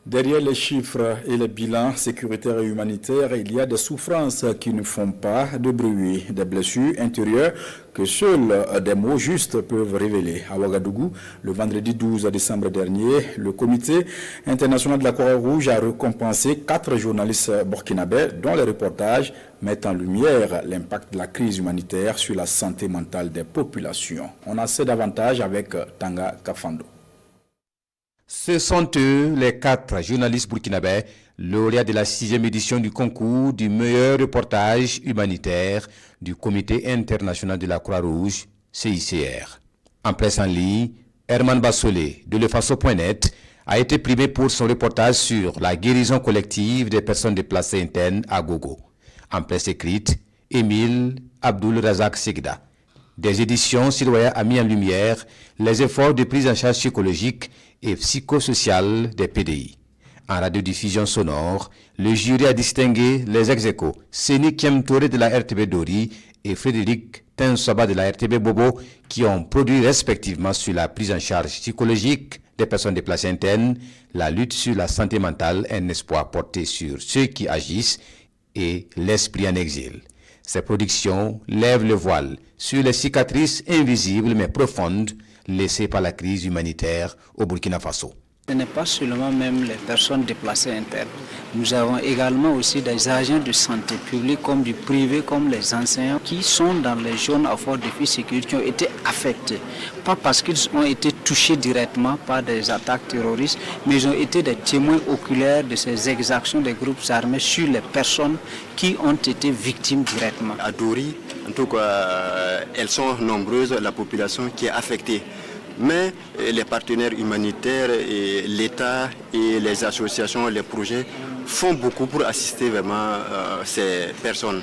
Derrière les chiffres et les bilans sécuritaires et humanitaires, il y a des souffrances qui ne font pas de bruit, des blessures intérieures que seuls des mots justes peuvent révéler. À Ouagadougou, le vendredi 12 décembre dernier, le comité international de la Croix-Rouge a récompensé 4 journalistes burkinabés dont les reportages mettent en lumière l'impact de la crise humanitaire sur la santé mentale des populations. On en sait davantage avec Tanga Kafando. Ce sont eux, les 4 journalistes burkinabés, lauréats de la 6e édition du concours du meilleur reportage humanitaire du Comité international de la Croix-Rouge, CICR. En presse en ligne, Herman Bassolé de lefaso.net a été primé pour son reportage sur la guérison collective des personnes déplacées internes à Gogo. En presse écrite, Émile Abdul Razak Segda des éditions Citoyens a mis en lumière les efforts de prise en charge psychologique et psychosociale des PDI. En radiodiffusion sonore, le jury a distingué les ex-aequo Séni Kiem Touré de la RTB Dori et Frédéric Tensoba de la RTB Bobo qui ont produit respectivement sur la prise en charge psychologique des personnes déplacées internes, la lutte sur la santé mentale, un espoir porté sur ceux qui agissent et l'esprit en exil. Ces productions lèvent le voile sur les cicatrices invisibles mais profondes laissées par la crise humanitaire au Burkina Faso. Ce n'est pas seulement même les personnes déplacées internes. Nous avons également aussi des agents de santé publique comme du privé, comme les enseignants qui sont dans les zones à fort défi sécurité qui ont été affectés. Pas parce qu'ils ont été touchés directement par des attaques terroristes, mais ils ont été des témoins oculaires de ces exactions des groupes armés sur les personnes qui ont été victimes directement. À Dori, en tout cas, elles sont nombreuses, la population qui est affectée. Mais les partenaires humanitaires, et l'État et les associations, les projets font beaucoup pour assister vraiment ces personnes.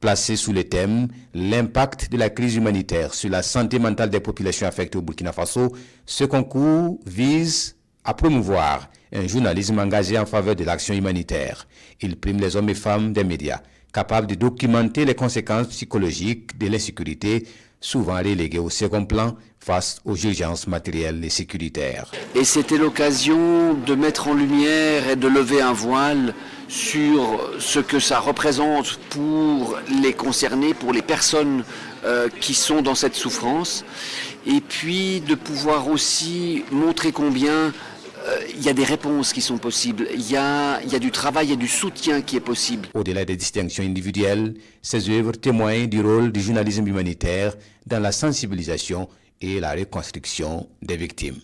Placé sous le thème « L'impact de la crise humanitaire sur la santé mentale des populations affectées au Burkina Faso », ce concours vise à promouvoir un journalisme engagé en faveur de l'action humanitaire. Il prime les hommes et femmes des médias, capables de documenter les conséquences psychologiques de l'insécurité, souvent relégués au second plan face aux urgences matérielles et sécuritaires. Et c'était l'occasion de mettre en lumière et de lever un voile sur ce que ça représente pour les concernés, pour les personnes qui sont dans cette souffrance, et puis de pouvoir aussi montrer combien il y a des réponses qui sont possibles, il y a du travail, il y a du soutien qui est possible. Au-delà des distinctions individuelles, ces œuvres témoignent du rôle du journalisme humanitaire dans la sensibilisation et la reconstruction des victimes.